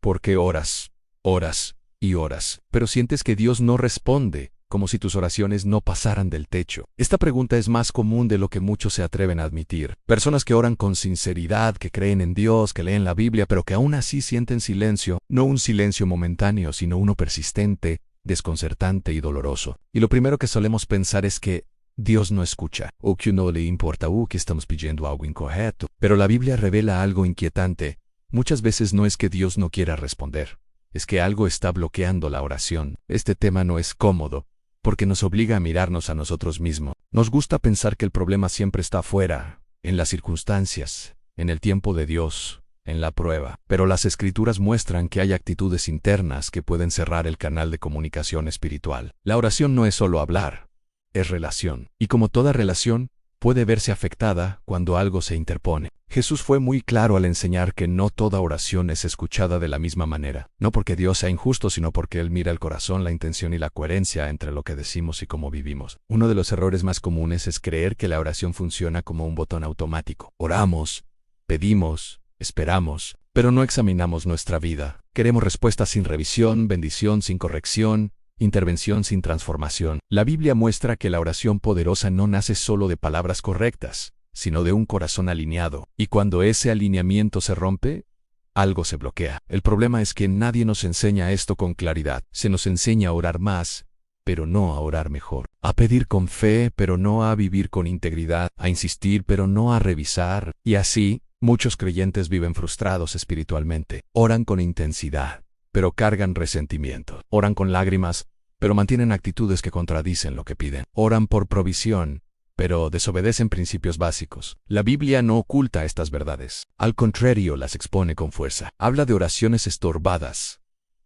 porque oras, oras y oras, pero sientes que Dios no responde, como si tus oraciones no pasaran del techo. Esta pregunta es más común de lo que muchos se atreven a admitir. Personas que oran con sinceridad, que creen en Dios, que leen la Biblia, pero que aún así sienten silencio, no un silencio momentáneo, sino uno persistente, desconcertante y doloroso. Y lo primero que solemos pensar es que Dios no escucha, o que no le importa, o que estamos pidiendo algo incorrecto. Pero la Biblia revela algo inquietante. Muchas veces no es que Dios no quiera responder, es que algo está bloqueando la oración. Este tema no es cómodo, porque nos obliga a mirarnos a nosotros mismos. Nos gusta pensar que el problema siempre está afuera, en las circunstancias, en el tiempo de Dios, en la prueba. Pero las Escrituras muestran que hay actitudes internas que pueden cerrar el canal de comunicación espiritual. La oración no es solo hablar, es relación. Y como toda relación, puede verse afectada cuando algo se interpone. Jesús fue muy claro al enseñar que no toda oración es escuchada de la misma manera, no porque Dios sea injusto, sino porque Él mira el corazón, la intención y la coherencia entre lo que decimos y cómo vivimos. Uno de los errores más comunes es creer que la oración funciona como un botón automático. Oramos, pedimos, esperamos, pero no examinamos nuestra vida. Queremos respuestas sin revisión, bendición sin corrección, intervención sin transformación. La Biblia muestra que la oración poderosa no nace solo de palabras correctas, sino de un corazón alineado. Y cuando ese alineamiento se rompe, algo se bloquea. El problema es que nadie nos enseña esto con claridad. Se nos enseña a orar más, pero no a orar mejor. A pedir con fe, pero no a vivir con integridad. A insistir, pero no a revisar. Y así, muchos creyentes viven frustrados espiritualmente. Oran con intensidad, pero cargan resentimiento. Oran con lágrimas, pero mantienen actitudes que contradicen lo que piden. Oran por provisión, pero desobedecen principios básicos. La Biblia no oculta estas verdades. Al contrario, las expone con fuerza. Habla de oraciones estorbadas,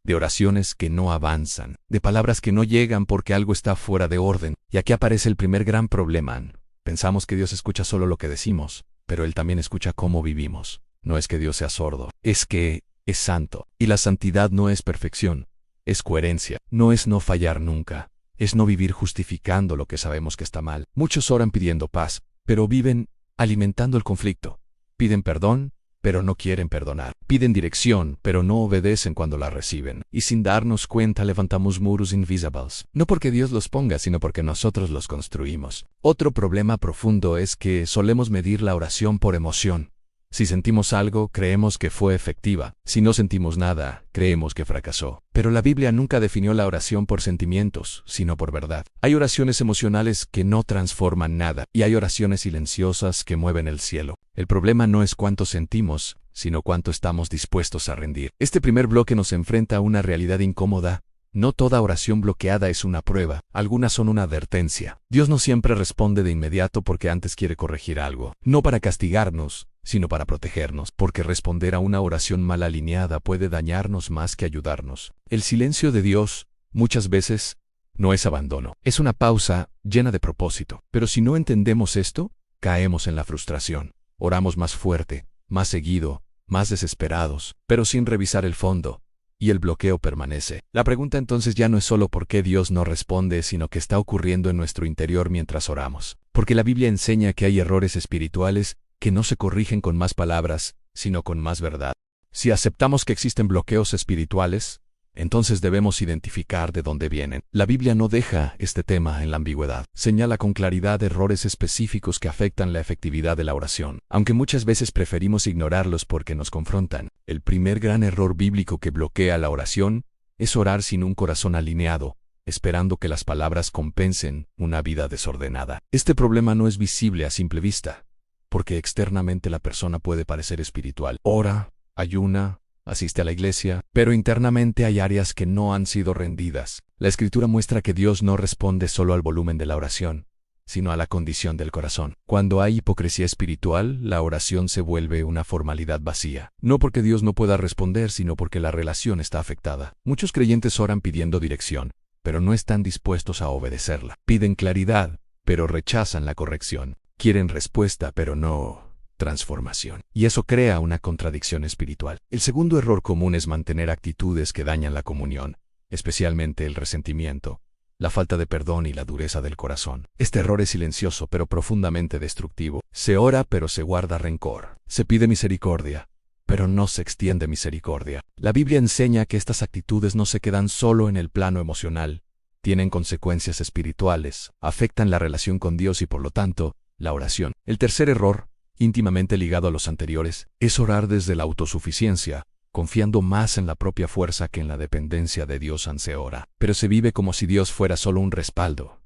de oraciones que no avanzan, de palabras que no llegan porque algo está fuera de orden. Y aquí aparece el primer gran problema. Pensamos que Dios escucha solo lo que decimos, pero Él también escucha cómo vivimos. No es que Dios sea sordo, es que es santo. Y la santidad no es perfección, es coherencia. No es no fallar nunca, es no vivir justificando lo que sabemos que está mal. Muchos oran pidiendo paz, pero viven alimentando el conflicto. Piden perdón, pero no quieren perdonar. Piden dirección, pero no obedecen cuando la reciben. Y sin darnos cuenta levantamos muros invisibles. No porque Dios los ponga, sino porque nosotros los construimos. Otro problema profundo es que solemos medir la oración por emoción. Si sentimos algo, creemos que fue efectiva. Si no sentimos nada, creemos que fracasó. Pero la Biblia nunca definió la oración por sentimientos, sino por verdad. Hay oraciones emocionales que no transforman nada, y hay oraciones silenciosas que mueven el cielo. El problema no es cuánto sentimos, sino cuánto estamos dispuestos a rendir. Este primer bloque nos enfrenta a una realidad incómoda. No toda oración bloqueada es una prueba, algunas son una advertencia. Dios no siempre responde de inmediato porque antes quiere corregir algo. No para castigarnos, sino para protegernos, porque responder a una oración mal alineada puede dañarnos más que ayudarnos. El silencio de Dios, muchas veces, no es abandono, es una pausa llena de propósito. Pero si no entendemos esto, caemos en la frustración. Oramos más fuerte, más seguido, más desesperados, pero sin revisar el fondo. Y el bloqueo permanece. La pregunta entonces ya no es solo por qué Dios no responde, sino qué está ocurriendo en nuestro interior mientras oramos. Porque la Biblia enseña que hay errores espirituales que no se corrigen con más palabras, sino con más verdad. Si aceptamos que existen bloqueos espirituales, entonces debemos identificar de dónde vienen. La Biblia no deja este tema en la ambigüedad. Señala con claridad errores específicos que afectan la efectividad de la oración, aunque muchas veces preferimos ignorarlos porque nos confrontan. El primer gran error bíblico que bloquea la oración es orar sin un corazón alineado, esperando que las palabras compensen una vida desordenada. Este problema no es visible a simple vista, porque externamente la persona puede parecer espiritual. Ora, ayuna, asiste a la iglesia, pero internamente hay áreas que no han sido rendidas. La Escritura muestra que Dios no responde solo al volumen de la oración, sino a la condición del corazón. Cuando hay hipocresía espiritual, la oración se vuelve una formalidad vacía. No porque Dios no pueda responder, sino porque la relación está afectada. Muchos creyentes oran pidiendo dirección, pero no están dispuestos a obedecerla. Piden claridad, pero rechazan la corrección. Quieren respuesta, pero no transformación. Y eso crea una contradicción espiritual. El segundo error común es mantener actitudes que dañan la comunión, especialmente el resentimiento, la falta de perdón y la dureza del corazón. Este error es silencioso pero profundamente destructivo. Se ora pero se guarda rencor. Se pide misericordia, pero no se extiende misericordia. La Biblia enseña que estas actitudes no se quedan solo en el plano emocional, tienen consecuencias espirituales, afectan la relación con Dios y por lo tanto, la oración. El tercer error, íntimamente ligado a los anteriores, es orar desde la autosuficiencia, confiando más en la propia fuerza que en la dependencia de Dios se ora. Pero se vive como si Dios fuera solo un respaldo,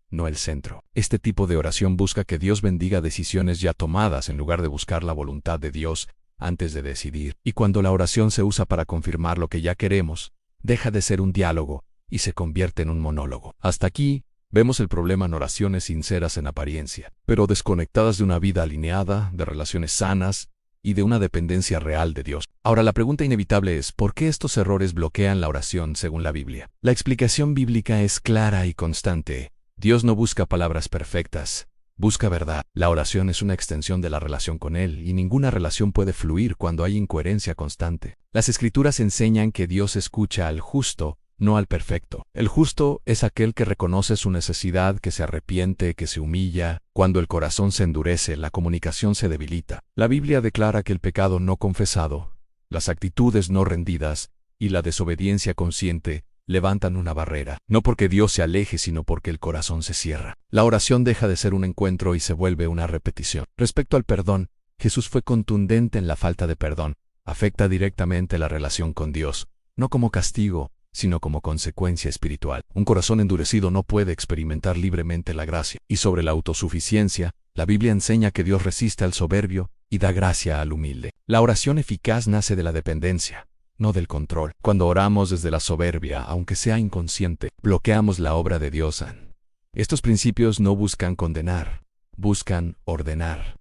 no el centro. Este tipo de oración busca que Dios bendiga decisiones ya tomadas en lugar de buscar la voluntad de Dios antes de decidir. Y cuando la oración se usa para confirmar lo que ya queremos, deja de ser un diálogo y se convierte en un monólogo. Hasta aquí, vemos el problema en oraciones sinceras en apariencia, pero desconectadas de una vida alineada, de relaciones sanas y de una dependencia real de Dios. Ahora la pregunta inevitable es, ¿por qué estos errores bloquean la oración según la Biblia? La explicación bíblica es clara y constante. Dios no busca palabras perfectas, busca verdad. La oración es una extensión de la relación con Él, y ninguna relación puede fluir cuando hay incoherencia constante. Las Escrituras enseñan que Dios escucha al justo, no al perfecto. El justo es aquel que reconoce su necesidad, que se arrepiente, que se humilla. Cuando el corazón se endurece, la comunicación se debilita. La Biblia declara que el pecado no confesado, las actitudes no rendidas y la desobediencia consciente levantan una barrera, no porque Dios se aleje, sino porque el corazón se cierra. La oración deja de ser un encuentro y se vuelve una repetición. Respecto al perdón, Jesús fue contundente en la falta de perdón. Afecta directamente la relación con Dios, no como castigo, sino como consecuencia espiritual. Un corazón endurecido no puede experimentar libremente la gracia. Y sobre la autosuficiencia, la Biblia enseña que Dios resiste al soberbio y da gracia al humilde. La oración eficaz nace de la dependencia, no del control. Cuando oramos desde la soberbia, aunque sea inconsciente, bloqueamos la obra de Dios. Estos principios no buscan condenar, buscan ordenar.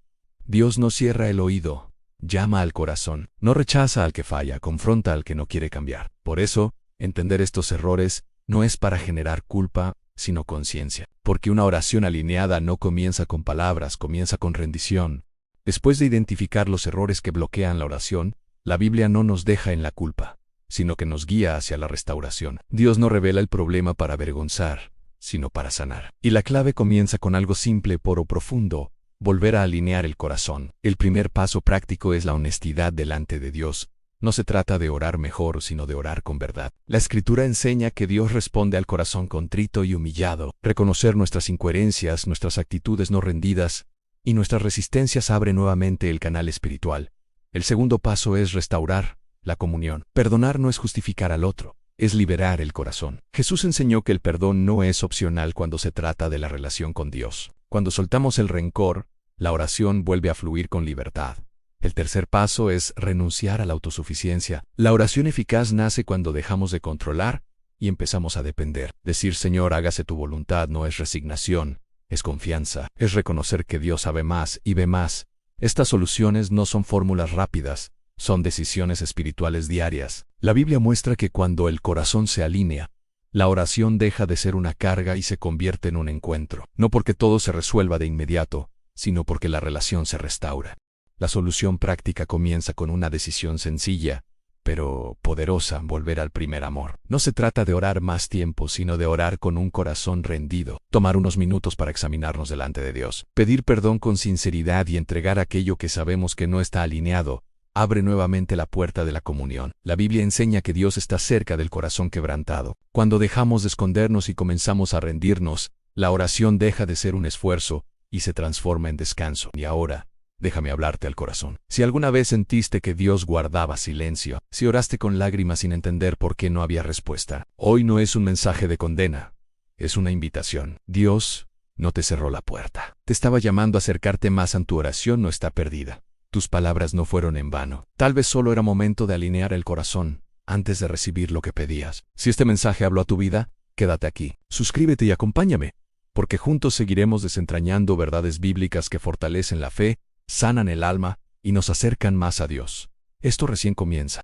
Dios no cierra el oído, llama al corazón, no rechaza al que falla, confronta al que no quiere cambiar. Por eso, entender estos errores no es para generar culpa, sino conciencia. Porque una oración alineada no comienza con palabras, comienza con rendición. Después de identificar los errores que bloquean la oración, la Biblia no nos deja en la culpa, sino que nos guía hacia la restauración. Dios no revela el problema para avergonzar, sino para sanar. Y la clave comienza con algo simple pero profundo: volver a alinear el corazón. El primer paso práctico es la honestidad delante de Dios. No se trata de orar mejor, sino de orar con verdad. La Escritura enseña que Dios responde al corazón contrito y humillado. Reconocer nuestras incoherencias, nuestras actitudes no rendidas y nuestras resistencias abre nuevamente el canal espiritual. El segundo paso es restaurar la comunión. Perdonar no es justificar al otro, es liberar el corazón. Jesús enseñó que el perdón no es opcional cuando se trata de la relación con Dios. Cuando soltamos el rencor, la oración vuelve a fluir con libertad. El tercer paso es renunciar a la autosuficiencia. La oración eficaz nace cuando dejamos de controlar y empezamos a depender. Decir Señor, hágase tu voluntad no es resignación, es confianza. Es reconocer que Dios sabe más y ve más. Estas soluciones no son fórmulas rápidas, son decisiones espirituales diarias. La Biblia muestra que cuando el corazón se alinea, la oración deja de ser una carga y se convierte en un encuentro. No porque todo se resuelva de inmediato, sino porque la relación se restaura. La solución práctica comienza con una decisión sencilla, pero poderosa: volver al primer amor. No se trata de orar más tiempo, sino de orar con un corazón rendido. Tomar unos minutos para examinarnos delante de Dios. Pedir perdón con sinceridad y entregar aquello que sabemos que no está alineado abre nuevamente la puerta de la comunión. La Biblia enseña que Dios está cerca del corazón quebrantado. Cuando dejamos de escondernos y comenzamos a rendirnos, la oración deja de ser un esfuerzo y se transforma en descanso. Y ahora, déjame hablarte al corazón. Si alguna vez sentiste que Dios guardaba silencio, si oraste con lágrimas sin entender por qué no había respuesta, hoy no es un mensaje de condena, es una invitación. Dios no te cerró la puerta. Te estaba llamando a acercarte más. Tu oración no está perdida. Tus palabras no fueron en vano. Tal vez solo era momento de alinear el corazón antes de recibir lo que pedías. Si este mensaje habló a tu vida, quédate aquí. Suscríbete y acompáñame, porque juntos seguiremos desentrañando verdades bíblicas que fortalecen la fe, sanan el alma y nos acercan más a Dios. Esto recién comienza.